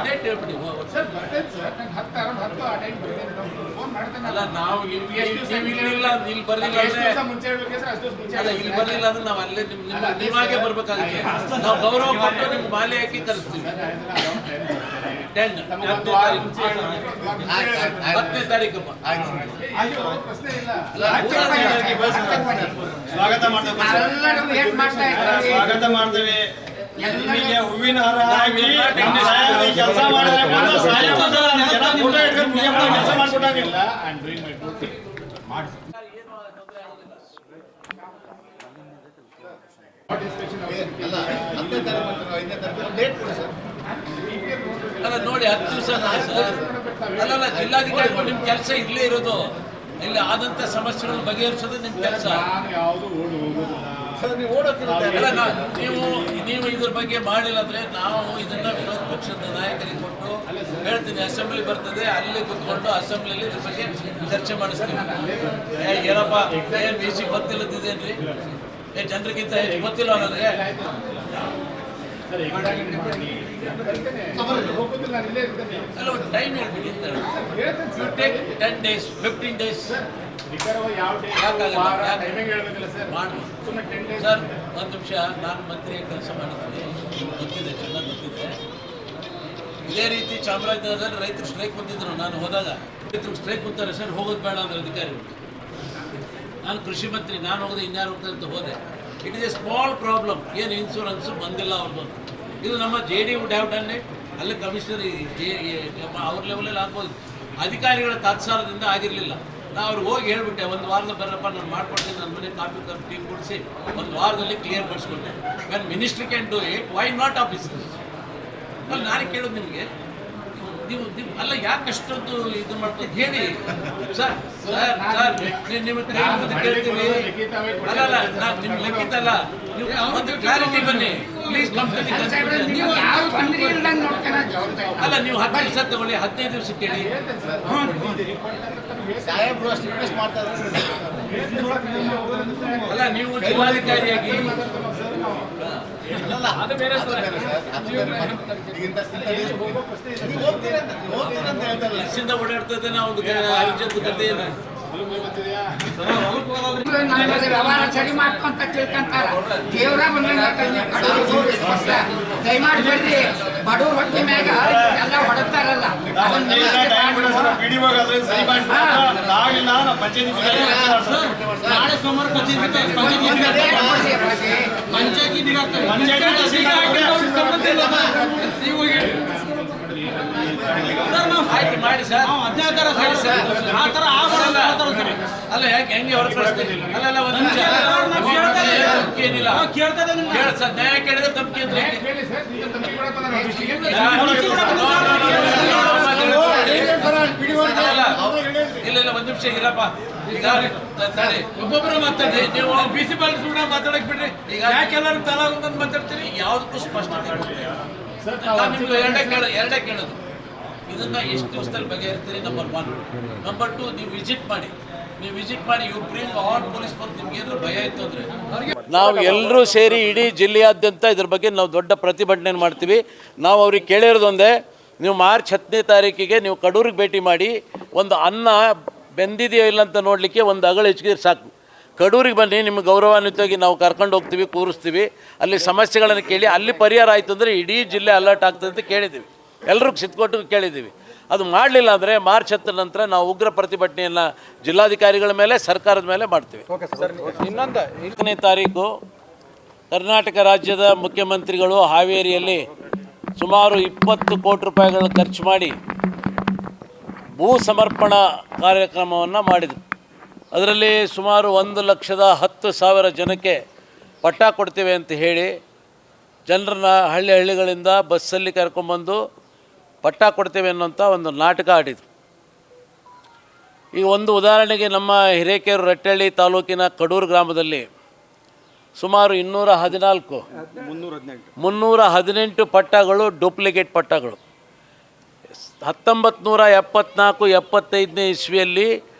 Date ಹೇಳ್ಬಿಡಿ. ಅಲ್ಲ ನಾವು ಇಲ್ಲಿಲ್ಲ, ಇಲ್ಲಿ ಬರಲಿಲ್ಲ ಅಂದ್ರೆ ಇಲ್ಲಿ ಬರಲಿಲ್ಲ ಅಂದ್ರೆ ನಾವು ಅಲ್ಲೇ ನಿಮ್ಮಾಗೆ ಬರ್ಬೇಕಾಗುತ್ತೆ. ನಾವು ಗೌರವ ಕೊಟ್ಟು ನಿಮ್ಗೆ ಮಾಲೆ ಹಾಕಿ ಕರೆಸ್ತೀವಿ. 10ನೇ ತಾರೀಕು ಸ್ವಾಗತ ಮಾಡ್ತೇವೆ. ನಿಮಗೆ ಹೂವಿನ ಹಾರ ಹಾಕಿ ಕೆಲಸ ಮಾಡಿದ್ರೆ ಕೆಲಸ ಮಾಡ್ಕೊಟ್ಟಾಗಿಲ್ಲ. ಅಲ್ಲ ನೋಡಿ 10 ದಿವಸ ಸರ್. ಅಲ್ಲಲ್ಲ, ಜಿಲ್ಲಾಧಿಕಾರಿಗಳು ನಿಮ್ಮ ಕೆಲಸ ಇಲ್ಲೇ ಇರೋದು. ಇಲ್ಲಿ ಆದಂಥ ಸಮಸ್ಯೆಗಳನ್ನು ಬಗೆಹರಿಸೋದು ನಿಮ್ಮ ಕೆಲಸ. ನೀವು ಇದ್ರ ಬಗ್ಗೆ ಮಾಡಿಲ್ಲ ಅಂದ್ರೆ ನಾವು ಇದನ್ನ ವಿರೋಧ ಪಕ್ಷದ ನಾಯಕರಿಗೆ ಕೊಟ್ಟು ಹೇಳ್ತೀನಿ. ಅಸೆಂಬ್ಲಿ ಬರ್ತದೆ, ಅಲ್ಲಿ ಕುತ್ಕೊಂಡು ಅಸೆಂಬ್ಲಿಯಲ್ಲಿ ಇದ್ರ ಬಗ್ಗೆ ಚರ್ಚೆ ಮಾಡಿಸ್ತೀವಿ. ಏನಪ್ಪ ಏನು VC ಗೊತ್ತಿಲ್ಲದಿದೇನ್ರಿ? ಜನರಿಗಿಂತ ಹೆಚ್ಚು ಗೊತ್ತಿಲ್ಲ ನನಗೆ. ಅಲ್ಲ, ಒಂದು ಟೈಮ್ ಹೇಳ್ಬಿಡಿ. You take 10 days, 15 days. Sir, ಒಂದು ನಿಮಿಷ. ನಾನು ಮಂತ್ರಿ ಕೆಲಸ ಮಾಡಿದ್ದೀನಿ, ಗೊತ್ತಿದೆ, ಚೆನ್ನಾಗಿ ಗೊತ್ತಿದೆ. ಇದೇ ರೀತಿ ಚಾಮರಾಜನಗರದಲ್ಲಿ ರೈತರು ಸ್ಟ್ರೈಕ್ ಬಂದಿದ್ರು. ನಾನು ಹೋದಾಗ ರೈತರು ಸ್ಟ್ರೈಕ್ ಬಂತಾರೆ ಸರ್, ಹೋಗೋದು ಬೇಡ ಅಂದ್ರೆ ಅಧಿಕಾರಿಗಳು. ನಾನು ಕೃಷಿ ಮಂತ್ರಿ, ನಾನು ಹೋಗೋದು ಇನ್ಯಾರು ಹೋಗ್ತಾರೆ ಅಂತ ಹೋದೆ. It is A small problem. ಏನು ಇನ್ಶೂರೆನ್ಸು ಬಂದಿಲ್ಲ ಅವ್ರದ್ದು. ಇದು ನಮ್ಮ JD would have done it. ಅಲ್ಲಿ ಕಮಿಷನರ್ ಅವ್ರ ಲೆವೆಲಲ್ಲಿ ಆಗ್ಬೋದು. ಅಧಿಕಾರಿಗಳ ತಾತ್ಸಾರದಿಂದ ಆಗಿರಲಿಲ್ಲ. ನಾವು ಅವ್ರಿಗೆ ಹೋಗಿ ಹೇಳ್ಬಿಟ್ಟೆ, ಒಂದು ವಾರದ ಬರಪ್ಪ ನಾನು ಮಾಡ್ಕೊಡ್ತೀನಿ, ನನ್ನ ಮನೆ ಕಾಫಿ ಟೀ ಕೊಡಿಸಿ ಒಂದು ವಾರದಲ್ಲಿ ಕ್ಲಿಯರ್ ಮಾಡಿಸ್ಕೊಟ್ಟೆ. When ministry can do it, why not officers? ಅಲ್ಲಿ ನಾನೇ ಕೇಳೋದು ನಿಮಗೆ, ನೀವು ಅಲ್ಲ ಯಾಕಷ್ಟೊಂದು ಇದು ಮಾಡ್ಕೊಂಡು ಹೇಳಿ ಸರ್. ಸರ್ ನಿಮಗೆ ಕೈ ಮುಗಿದು ಕೇಳ್ತೀವಿ. ಅಲ್ಲ ನಾನು ನಿಮ್ಗೆ ಲೆಕ್ಕಿತ ಅಲ್ಲ, ನೀವು ಒಂದು ಕ್ಲಾರಿಟಿ ಬನ್ನಿ ಪ್ಲೀಸ್. ಕಂಪ್ನಿ ಅಲ್ಲ, ನೀವು 10 ದಿವಸ ತಗೊಳ್ಳಿ, 15 ದಿವಸ ಕೇಳಿ. ಅಲ್ಲ, ನೀವು ಜಿಲ್ಲಾಧಿಕಾರಿಯಾಗಿ ಅದು ಬೇರೆ ಇಲ್ಲಿಂದ ಓಡಾಡ್ತದೆ. ನಾವು ಹರಿಜಂತ ಕತೆ ಏನು ವ್ಯವಹಾರ ಸರಿ ಮಾಡ್ಕೊಂತ ತಿಳ್ಕೊಂತಾರ. ದೇವ್ರ ದಯಮಾಡಿ ಬರ್ರಿ. ಬಡವ್ರ ಹೊಟ್ಟೆ ಮ್ಯಾಗ ಎಲ್ಲ ಹೊಡತಾರಲ್ಲ, ನಾಳೆ ಸೋಮವಾರ ಆಯ್ತು ಮಾಡಿ ಸರ್. ಅಲ್ಲ ಯಾಕೆ ಹೆಂಗೆ ಹೊರ ಕಳಿಸ್ತೀರಿ? ಅಲ್ಲ ಒಂದು ನಿಮಿಷ, ಏನಿಲ್ಲ ಕೇಳ ಸರ್. ನ್ಯಾಯ ಕೇಳಿದ್ರೆ ತಪ್ಪಿ ಅಂದ್ರೆ ಇಲ್ಲ ಒಂದು ನಿಮಿಷ ಇರಪ್ಪ. ಈಗ ಒಬ್ಬೊಬ್ಬರು ಮಾತಾಡಿ, ನೀವು BC ಕೂಡ ಮಾತಾಡಕ್ ಬಿಡ್ರಿ. ಈಗ ಯಾಕೆಲ್ಲರೂ ತಲಾ ಒಂದೊಂದು ಮಾತಾಡ್ತೀರಿ? ಯಾವುದಕ್ಕೂ ಸ್ಪಷ್ಟತೆ ನಿಮ್ಗೆ ಎರಡೇ ಕೇಳೋದು. ಇದನ್ನ ಎಷ್ಟು ದಿವಸದಲ್ಲಿ ಬಗೆಹರಿಸ್ತೀರಿ? ನಂಬರ್ 1. ನಂಬರ್ 2, ನೀವು ವಿಸಿಟ್ ಮಾಡಿ. You bring all police force. ನಿಮ್ಗೆ ಏನಾದ್ರು ಭಯ ಇತ್ತು ಅಂದ್ರೆ ನಾವು ಎಲ್ಲರೂ ಸೇರಿ ಇಡೀ ಜಿಲ್ಲೆಯಾದ್ಯಂತ ಇದ್ರ ಬಗ್ಗೆ ನಾವು ದೊಡ್ಡ ಪ್ರತಿಭಟನೆ ಮಾಡ್ತೀವಿ. ನಾವು ಅವ್ರಿಗೆ ಕೇಳಿರೋದೊಂದೇ, ನೀವು ಮಾರ್ಚ್ 10ನೇ ತಾರೀಕಿಗೆ ನೀವು ಕಡೂರಿಗೆ ಭೇಟಿ ಮಾಡಿ, ಒಂದು ಅನ್ನ ಬೆಂದಿದೆಯೋ ಇಲ್ಲ ಅಂತ ನೋಡಲಿಕ್ಕೆ ಒಂದು ಅಗಳು ಹೆಚ್ಚಿಗೆ ಸಾಕು. ಕಡೂರಿಗೆ ಬನ್ನಿ, ನಿಮ್ಗೆ ಗೌರವಾನ್ವಿತವಾಗಿ ನಾವು ಕರ್ಕೊಂಡು ಹೋಗ್ತೀವಿ, ಕೂರಿಸ್ತೀವಿ. ಅಲ್ಲಿ ಸಮಸ್ಯೆಗಳನ್ನು ಕೇಳಿ, ಅಲ್ಲಿ ಪರಿಹಾರ ಆಯಿತು ಅಂದರೆ ಇಡೀ ಜಿಲ್ಲೆ ಅಲರ್ಟ್ ಆಗ್ತದೆ ಅಂತ ಕೇಳಿದ್ದೀವಿ. ಎಲ್ಲರಿಗೂ ಸಿದ್ಕೊಟ್ಟು ಕೇಳಿದ್ದೀವಿ. ಅದು ಮಾಡಲಿಲ್ಲ ಅಂದರೆ ಮಾರ್ಚ್ 10 ನಂತರ ನಾವು ಉಗ್ರ ಪ್ರತಿಭಟನೆಯನ್ನು ಜಿಲ್ಲಾಧಿಕಾರಿಗಳ ಮೇಲೆ, ಸರ್ಕಾರದ ಮೇಲೆ ಮಾಡ್ತೀವಿ. ಇನ್ನೊಂದು 8ನೇ ತಾರೀಕು ಕರ್ನಾಟಕ ರಾಜ್ಯದ ಮುಖ್ಯಮಂತ್ರಿಗಳು ಹಾವೇರಿಯಲ್ಲಿ ಸುಮಾರು 20 ಕೋಟಿ ರೂಪಾಯಿಗಳನ್ನು ಖರ್ಚು ಮಾಡಿ ಭೂ ಸಮರ್ಪಣಾ ಕಾರ್ಯಕ್ರಮವನ್ನು ಮಾಡಿದರು. ಅದರಲ್ಲಿ ಸುಮಾರು 1,10,000 ಜನಕ್ಕೆ ಪಟ್ಟ ಕೊಡ್ತೇವೆ ಅಂತ ಹೇಳಿ ಜನರನ್ನ ಹಳ್ಳಿಗಳಿಂದ ಬಸ್ಸಲ್ಲಿ ಕರ್ಕೊಂಬಂದು ಪಟ್ಟ ಕೊಡ್ತೇವೆ ಅನ್ನೋಂಥ ಒಂದು ನಾಟಕ ಆಡಿದರು. ಈಗ ಒಂದು ಉದಾಹರಣೆಗೆ, ನಮ್ಮ ಹಿರೇಕೆರೂರು ರಟ್ಟಳ್ಳಿ ತಾಲೂಕಿನ ಕಡೂರು ಗ್ರಾಮದಲ್ಲಿ ಸುಮಾರು 318 ಪಟ್ಟಗಳು ಡೂಪ್ಲಿಕೇಟ್ ಪಟ್ಟಗಳು. 1974-75ನೇ ಇಸ್ವಿಯಲ್ಲಿ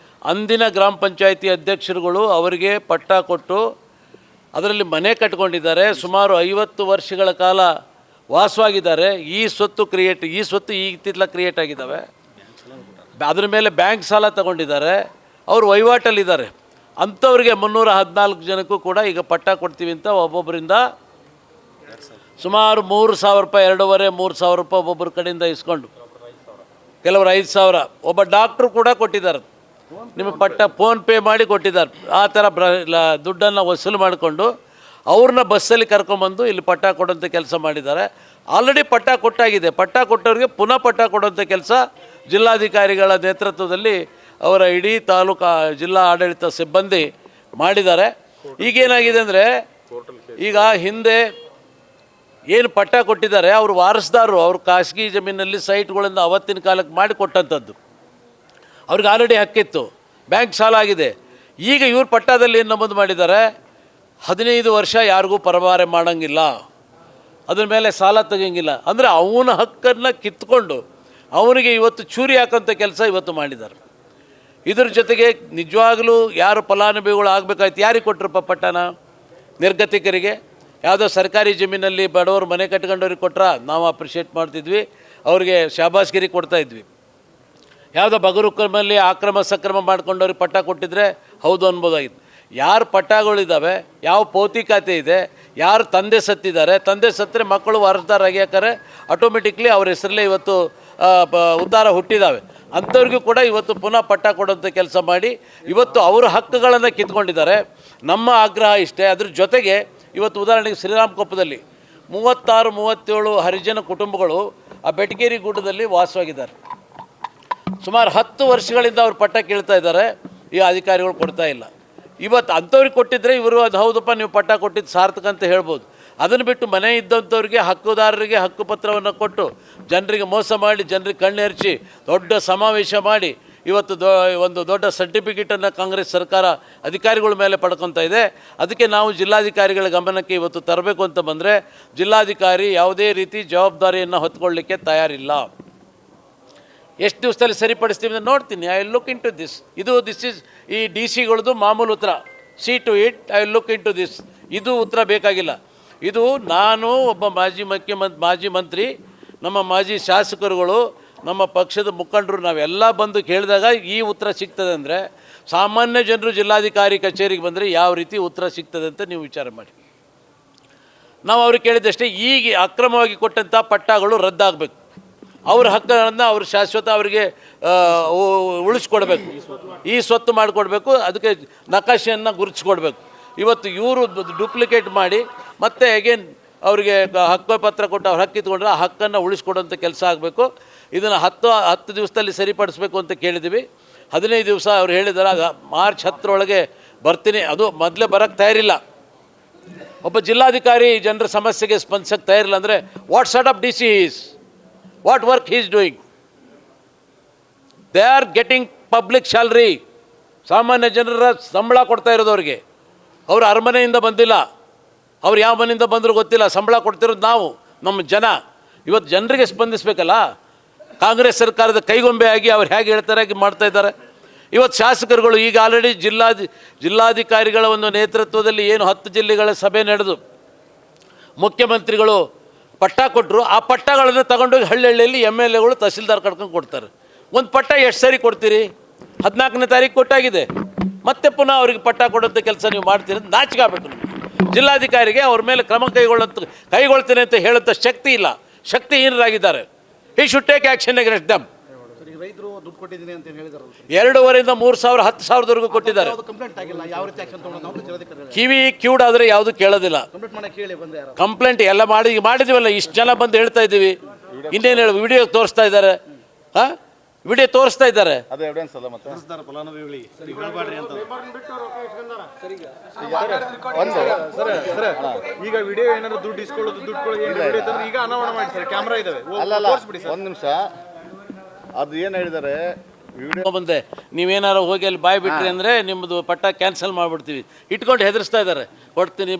ಅಂದಿನ ಗ್ರಾಮ ಪಂಚಾಯಿತಿ ಅಧ್ಯಕ್ಷರುಗಳು ಅವರಿಗೆ ಪಟ್ಟ ಕೊಟ್ಟು ಅದರಲ್ಲಿ ಮನೆ ಕಟ್ಕೊಂಡಿದ್ದಾರೆ. ಸುಮಾರು 50 ವರ್ಷಗಳ ಕಾಲ ವಾಸವಾಗಿದ್ದಾರೆ. ಈ ಸ್ವತ್ತು ಇತ್ತಿತ್ತಲ ಕ್ರಿಯೇಟ್ ಆಗಿದ್ದಾವೆ. ಅದ್ರ ಮೇಲೆ ಬ್ಯಾಂಕ್ ಸಾಲ ತಗೊಂಡಿದ್ದಾರೆ. ಅವರು ವಹಿವಾಟಲ್ಲಿದ್ದಾರೆ. ಅಂಥವ್ರಿಗೆ 314 ಜನಕ್ಕೂ ಕೂಡ ಈಗ ಪಟ್ಟ ಕೊಡ್ತೀವಿ ಅಂತ ಒಬ್ಬೊಬ್ಬರಿಂದ ಸುಮಾರು 3,000 ರೂಪಾಯಿ, 2,500-3,000 ರೂಪಾಯಿ ಒಬ್ಬೊಬ್ಬರ ಕಡೆಯಿಂದ ಇಸ್ಕೊಂಡು, ಕೆಲವರು 5,000, ಒಬ್ಬ ಡಾಕ್ಟ್ರು ಕೂಡ ಕೊಟ್ಟಿದ್ದಾರೆ. ನಿಮಗೆ ಪಟ್ಟ ಫೋನ್ಪೇ ಮಾಡಿ ಕೊಟ್ಟಿದ್ದಾರೆ. ಆ ಥರ ದುಡ್ಡನ್ನು ವಸೂಲು ಮಾಡಿಕೊಂಡು ಅವ್ರನ್ನ ಬಸ್ಸಲ್ಲಿ ಕರ್ಕೊಂಬಂದು ಇಲ್ಲಿ ಪಟ್ಟ ಕೊಡೋಂಥ ಕೆಲಸ ಮಾಡಿದ್ದಾರೆ. ಆಲ್ರೆಡಿ ಪಟ್ಟ ಕೊಟ್ಟಾಗಿದೆ. ಪಟ್ಟ ಕೊಟ್ಟವ್ರಿಗೆ ಪುನಃ ಪಟ್ಟ ಕೊಡುವಂಥ ಕೆಲಸ ಜಿಲ್ಲಾಧಿಕಾರಿಗಳ ನೇತೃತ್ವದಲ್ಲಿ ಅವರ ಇಡೀ ಜಿಲ್ಲಾ ಆಡಳಿತ ಸಿಬ್ಬಂದಿ ಮಾಡಿದ್ದಾರೆ. ಈಗೇನಾಗಿದೆ ಅಂದರೆ, ಈಗ ಹಿಂದೆ ಏನು ಪಟ್ಟ ಕೊಟ್ಟಿದ್ದಾರೆ ಅವರು ವಾರಸ್ದಾರರು, ಅವರು ಖಾಸಗಿ ಜಮೀನಲ್ಲಿ ಸೈಟ್ಗಳಿಂದ ಅವತ್ತಿನ ಕಾಲಕ್ಕೆ ಮಾಡಿ ಕೊಟ್ಟಂಥದ್ದು. ಅವ್ರಿಗೆ ಆಲ್ರೆಡಿ ಹಕ್ಕಿತ್ತು. ಬ್ಯಾಂಕ್ ಸಾಲ ಆಗಿದೆ. ಈಗ ಇವ್ರ ಪಟ್ಟದಲ್ಲಿ ಏನು ನಮೂದು ಮಾಡಿದ್ದಾರೆ, 15 ವರ್ಷ ಯಾರಿಗೂ ಪರಭಾರೆ ಮಾಡೋಂಗಿಲ್ಲ, ಅದ್ರ ಮೇಲೆ ಸಾಲ ತೆಗಿಯಂಗಿಲ್ಲ. ಅಂದರೆ ಅವನ ಹಕ್ಕನ್ನು ಕಿತ್ಕೊಂಡು ಅವನಿಗೆ ಇವತ್ತು ಚೂರಿ ಹಾಕೋಂಥ ಕೆಲಸ ಇವತ್ತು ಮಾಡಿದ್ದಾರೆ. ಇದ್ರ ಜೊತೆಗೆ ನಿಜವಾಗಲೂ ಯಾರು ಫಲಾನುಭವಿಗಳು ಆಗಬೇಕಾಯ್ತು, ಯಾರಿಗೆ ಕೊಟ್ಟರಪ್ಪ ಪಟ್ಟಣ? ನಿರ್ಗತಿಕರಿಗೆ, ಯಾವುದೋ ಸರ್ಕಾರಿ ಜಮೀನಲ್ಲಿ ಬಡವರು ಮನೆ ಕಟ್ಕೊಂಡವ್ರಿಗೆ ಕೊಟ್ಟರೆ ನಾವು ಅಪ್ರಿಷಿಯೇಟ್ ಮಾಡ್ತಿದ್ವಿ, ಅವ್ರಿಗೆ ಶಾಬಾಸ್ಗಿರಿ ಕೊಡ್ತಾಯಿದ್ವಿ. ಯಾವುದೋ ಬಗರುಕಲ್ಲಿ ಅಕ್ರಮ ಸಕ್ರಮ ಮಾಡ್ಕೊಂಡವ್ರಿಗೆ ಪಟ್ಟ ಕೊಟ್ಟಿದ್ರೆ ಹೌದು ಅನ್ಬೋದಾಗಿತ್ತು. ಯಾರು ಪಟ್ಟಗಳಿದ್ದಾವೆ, ಯಾವ ಪೌತಿಕತೆ ಇದೆ, ಯಾರು ತಂದೆ ಸತ್ತಿದ್ದಾರೆ, ತಂದೆ ಸತ್ತರೆ ಮಕ್ಕಳು ವಾರಸ್ದಾರಾಗಿ ಹಾಕಾರೆ ಆಟೋಮೆಟಿಕ್ಲಿ ಅವ್ರ ಹೆಸರಲ್ಲೇ ಇವತ್ತು ಉದ್ಧಾರ ಹುಟ್ಟಿದ್ದಾವೆ. ಅಂಥವ್ರಿಗೂ ಕೂಡ ಇವತ್ತು ಪುನಃ ಪಟ್ಟ ಕೊಡೋಂಥ ಕೆಲಸ ಮಾಡಿ ಇವತ್ತು ಅವರ ಹಕ್ಕುಗಳನ್ನು ಕಿತ್ಕೊಂಡಿದ್ದಾರೆ. ನಮ್ಮ ಆಗ್ರಹ ಇಷ್ಟೇ. ಅದ್ರ ಜೊತೆಗೆ ಇವತ್ತು ಉದಾಹರಣೆಗೆ ಶ್ರೀರಾಮಕೊಪ್ಪದಲ್ಲಿ 36-37 ಹರಿಜನ ಕುಟುಂಬಗಳು ಆ ಬೆಟಗೇರಿ ಗುಡ್ಡದಲ್ಲಿ ವಾಸವಾಗಿದ್ದಾರೆ. ಸುಮಾರು 10 ವರ್ಷಗಳಿಂದ ಅವ್ರು ಪಟ್ಟ ಕೇಳ್ತಾ ಇದ್ದಾರೆ. ಈ ಅಧಿಕಾರಿಗಳು ಕೊಡ್ತಾ ಇಲ್ಲ. ಇವತ್ತು ಅಂಥವ್ರಿಗೆ ಕೊಟ್ಟಿದ್ದರೆ ಇವರು ಅದು ಹೌದಪ್ಪ ನೀವು ಪಟ್ಟ ಕೊಟ್ಟಿದ್ದು ಸಾರ್ಥಕ ಅಂತ ಹೇಳ್ಬೋದು. ಅದನ್ನು ಬಿಟ್ಟು ಮನೆ ಇದ್ದಂಥವ್ರಿಗೆ, ಹಕ್ಕುದಾರರಿಗೆ ಹಕ್ಕುಪತ್ರವನ್ನು ಕೊಟ್ಟು ಜನರಿಗೆ ಮೋಸ ಮಾಡಿ, ಜನರಿಗೆ ಕಣ್ಣೆರಚಿ ದೊಡ್ಡ ಸಮಾವೇಶ ಮಾಡಿ ಇವತ್ತು ಒಂದು ದೊಡ್ಡ ಸರ್ಟಿಫಿಕೇಟನ್ನು ಕಾಂಗ್ರೆಸ್ ಸರ್ಕಾರ ಅಧಿಕಾರಿಗಳ ಮೇಲೆ ಪಡ್ಕೊತಾ ಇದೆ. ಅದಕ್ಕೆ ನಾವು ಜಿಲ್ಲಾಧಿಕಾರಿಗಳ ಗಮನಕ್ಕೆ ಇವತ್ತು ತರಬೇಕು ಅಂತ ಬಂದರೆ ಜಿಲ್ಲಾಧಿಕಾರಿ ಯಾವುದೇ ರೀತಿ ಜವಾಬ್ದಾರಿಯನ್ನು ಹೊತ್ಕೊಳ್ಳಿಕ್ಕೆ ತಯಾರಿಲ್ಲ. ಎಷ್ಟು ದಿವಸದಲ್ಲಿ ಸರಿಪಡಿಸ್ತೀವಿ ಅಂತ ನೋಡ್ತೀನಿ. I will look into this. This is ಈ ಡಿ ಸಿಗಳದ್ದು ಮಾಮೂಲು ಉತ್ತರ. See to it, I will look into this. ಇದು ಉತ್ತರ ಬೇಕಾಗಿಲ್ಲ. ಇದು ನಾನು ಒಬ್ಬ ಮಾಜಿ ಮಂತ್ರಿ, ನಮ್ಮ ಮಾಜಿ ಶಾಸಕರುಗಳು, ನಮ್ಮ ಪಕ್ಷದ ಮುಖಂಡರು ನಾವೆಲ್ಲ ಬಂದು ಕೇಳಿದಾಗ ಈ ಉತ್ತರ ಸಿಗ್ತದೆ ಅಂದರೆ, ಸಾಮಾನ್ಯ ಜನರು ಜಿಲ್ಲಾಧಿಕಾರಿ ಕಚೇರಿಗೆ ಬಂದರೆ ಯಾವ ರೀತಿ ಉತ್ತರ ಸಿಗ್ತದೆ ಅಂತ ನೀವು ವಿಚಾರ ಮಾಡಿ. ನಾವು ಅವ್ರಿಗೆ ಕೇಳಿದಷ್ಟೇ, ಈಗ ಅಕ್ರಮವಾಗಿ ಕೊಟ್ಟಂಥ ಪಟ್ಟಗಳು ರದ್ದಾಗಬೇಕು. ಅವ್ರ ಹಕ್ಕುಗಳನ್ನು ಅವರು ಶಾಶ್ವತ ಅವರಿಗೆ ಉಳಿಸ್ಕೊಡ್ಬೇಕು, ಈ ಸ್ವತ್ತು ಮಾಡಿಕೊಡ್ಬೇಕು, ಅದಕ್ಕೆ ನಕಾಶೆಯನ್ನು ಗುರುತಿಸ್ಕೊಡ್ಬೇಕು. ಇವತ್ತು ಇವರು ಡೂಪ್ಲಿಕೇಟ್ ಮಾಡಿ ಮತ್ತೆ ಅಗೇನ್ ಅವರಿಗೆ ಹಕ್ಕು ಪತ್ರ ಕೊಟ್ಟು ಅವ್ರು ಹಕ್ಕಿತ್ಕೊಂಡ್ರೆ ಆ ಹಕ್ಕನ್ನು ಉಳಿಸ್ಕೊಡೋಂಥ ಕೆಲಸ ಆಗಬೇಕು. ಇದನ್ನು 10 ದಿವಸದಲ್ಲಿ ಸರಿಪಡಿಸ್ಬೇಕು ಅಂತ ಕೇಳಿದ್ದೀವಿ. 15 ದಿವಸ ಅವ್ರು ಹೇಳಿದ್ದಾರೆ. ಮಾರ್ಚ್ 10 ಬರ್ತೀನಿ. ಅದು ಮೊದಲೇ ಬರೋಕ್ಕೆ ತಯಾರಿಲ್ಲ. ಒಬ್ಬ ಜಿಲ್ಲಾಧಿಕಾರಿ ಜನರ ಸಮಸ್ಯೆಗೆ ಸ್ಪಂದಿಸೋಕ್ಕೆ ತಯಾರಿಲ್ಲ ಅಂದರೆ what sort of D C is, what work he is doing? They are getting public salary. ಸಾಮಾನ್ಯ ಜನರ ಸಂಬಳ ಕೊಡ್ತಾ ಇರೋದು ಅವ್ರಿಗೆ. ಅವರು ಅರಮನೆಯಿಂದ ಬಂದಿಲ್ಲ, ಅವ್ರು ಯಾವ ಮನೆಯಿಂದ ಬಂದರೂ ಗೊತ್ತಿಲ್ಲ. ಸಂಬಳ ಕೊಡ್ತಿರೋದು ನಾವು, ನಮ್ಮ ಜನ. ಇವತ್ತು ಜನರಿಗೆ ಸ್ಪಂದಿಸಬೇಕಲ್ಲ. ಕಾಂಗ್ರೆಸ್ ಸರ್ಕಾರದ ಕೈಗೊಂಬೆ ಆಗಿ ಅವ್ರು ಹೇಗೆ ಹೇಳ್ತಾರೆ ಹಾಗೆ ಮಾಡ್ತಾ ಇದ್ದಾರೆ. ಇವತ್ತು ಶಾಸಕರುಗಳು ಈಗ ಆಲ್ರೆಡಿ ಜಿಲ್ಲಾಧಿಕಾರಿಗಳ ಒಂದು ನೇತೃತ್ವದಲ್ಲಿ ಏನು 10 ಜಿಲ್ಲೆಗಳ ಸಭೆ ನಡೆದು ಮುಖ್ಯಮಂತ್ರಿಗಳು ಪಟ್ಟ ಕೊಟ್ಟರು. ಆ ಪಟ್ಟಗಳನ್ನು ತಗೊಂಡೋಗಿ ಹಳ್ಳಿಯಲ್ಲಿ MLAಗಳು ತಹಸೀಲ್ದಾರ್ ಕಡ್ಕೊಂಡು ಕೊಡ್ತಾರೆ. ಒಂದು ಪಟ್ಟ ಎಷ್ಟು ಸರಿ ಕೊಡ್ತೀರಿ? 14ನೇ ತಾರೀಕು ಕೊಟ್ಟಾಗಿದೆ. ಮತ್ತೆ ಪುನಃ ಅವ್ರಿಗೆ ಪಟ್ಟ ಕೊಡೋಂಥ ಕೆಲಸ ನೀವು ಮಾಡ್ತೀರಿ ಅಂತ ನಾಚಿಕೆ ಆಗಬೇಕು. ಜಿಲ್ಲಾಧಿಕಾರಿಗೆ ಅವ್ರ ಮೇಲೆ ಕ್ರಮ ಕೈಗೊಳ್ತೇನೆ ಅಂತ ಹೇಳೋಂಥ ಶಕ್ತಿ ಇಲ್ಲ, ಶಕ್ತಿಹೀನರಾಗಿದ್ದಾರೆ. He should take action against them. ರೈತರು ದುಡ್ಡು ಕೊಟ್ಟಿದ್ದೀನಿ ಅಂತ ಹೇಳಿದಾರೆ. 2,500 3,000 10,000ವರೆಗೂ ಕೊಟ್ಟಿದ್ದಾರೆ. ಕಿವಿ ಕಿವುಡಾದರೆ ಯಾವುದು ಕೇಳೋದಿಲ್ಲ. ಕಂಪ್ಲೇಂಟ್ ಎಲ್ಲ ಮಾಡಿದ್ದೀವಲ್ಲ, ಇಷ್ಟು ಜನ ಬಂದು ಹೇಳ್ತಾ ಇದ್ದೀವಿ. ಇನ್ನೇನು ಹೇಳಿ, ವಿಡಿಯೋ ತೋರಿಸ್ತಾ ಇದ್ದಾರೆ. ಹಾಂ, ವಿಡಿಯೋ ತೋರಿಸ್ತಾ ಇದ್ದಾರೆ. ಅದು ಎವಿಡೆನ್ಸ್ ಅಲ್ಲ. ಮತ್ತೆ ಫಲಾನುಭವಿಗಳಿಗೆ ಈಗ ವಿಡಿಯೋ ಏನಾದ್ರು ದುಡ್ಡು ಇಸ್ಕೊಳ್ಳೋದು, ಈಗ ಅನಾವರಣ ಮಾಡಿ ಸರ್, ಕ್ಯಾಮ್ರಾ ಇದಾವೆ. ಒಂದು ನಿಮಿಷ, ಅದು ಏನು ಹೇಳಿದ್ದಾರೆ ಬಂದೆ, ನೀವೇನಾರು ಹೋಗಿ ಅಲ್ಲಿ ಬಾಯ್ ಬಿಟ್ರಿ ಅಂದರೆ ನಿಮ್ಮದು ಪಟ್ಟ ಕ್ಯಾನ್ಸಲ್ ಮಾಡಿಬಿಡ್ತೀವಿ ಇಟ್ಕೊಂಡು ಹೆದರ್ಸ್ತಾ ಇದ್ದಾರೆ. ಕೊಡ್ತೀನಿ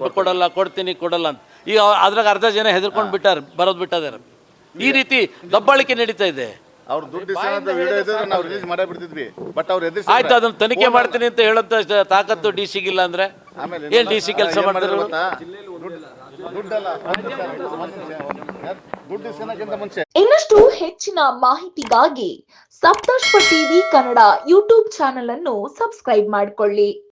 ಕೊಡಲ್ಲ ಅಂತ. ಈಗ ಅದ್ರಾಗ ಅರ್ಧ ಜನ ಹೆದರ್ಕೊಂಡು ಬರೋದು ಬಿಟ್ಟಿದ್ದಾರೆ. ಈ ರೀತಿ ದಬ್ಬಾಳಿಕೆ ನಡೀತಾ ಇದೆ. ಅವ್ರು ದುಡ್ಡು ವಿಡಿಯೋ ಇದ್ರೆ ನಾವು ರಿಲೀಸ್ ಮಾಡೇ ಬಿಡ್ತಿದ್ವಿ. ಬಟ್ ಅವ್ರು ಆಯ್ತು, ಅದನ್ನು ತನಿಖೆ ಮಾಡ್ತೀನಿ ಅಂತ ಹೇಳೋಂಥ ತಾಕತ್ತು ಡಿ ಸಿಗಿಲ್ಲ ಅಂದರೆ ಏನು ಡಿ ಸಿ ಕೆಲಸ ಮಾಡ್ತಾರೆ? ದುಡ್ಡಲ್ಲ ದುಡ್ಡು ಇಸ್ಕೊಳಕ್ಕಿಂತ ಮುಂಚೆ ಇನ್ನಷ್ಟು ಹೆಚ್ಚಿನ ಮಾಹಿತಿಗಾಗಿ ಸಪ್ತರ್ಷಿ ಟಿವಿ ಕನ್ನಡ ಯೂಟ್ಯೂಬ್ ಚಾನೆಲ್ ಅನ್ನು ಸಬ್ಸ್ಕ್ರೈಬ್ ಮಾಡಿಕೊಳ್ಳಿ.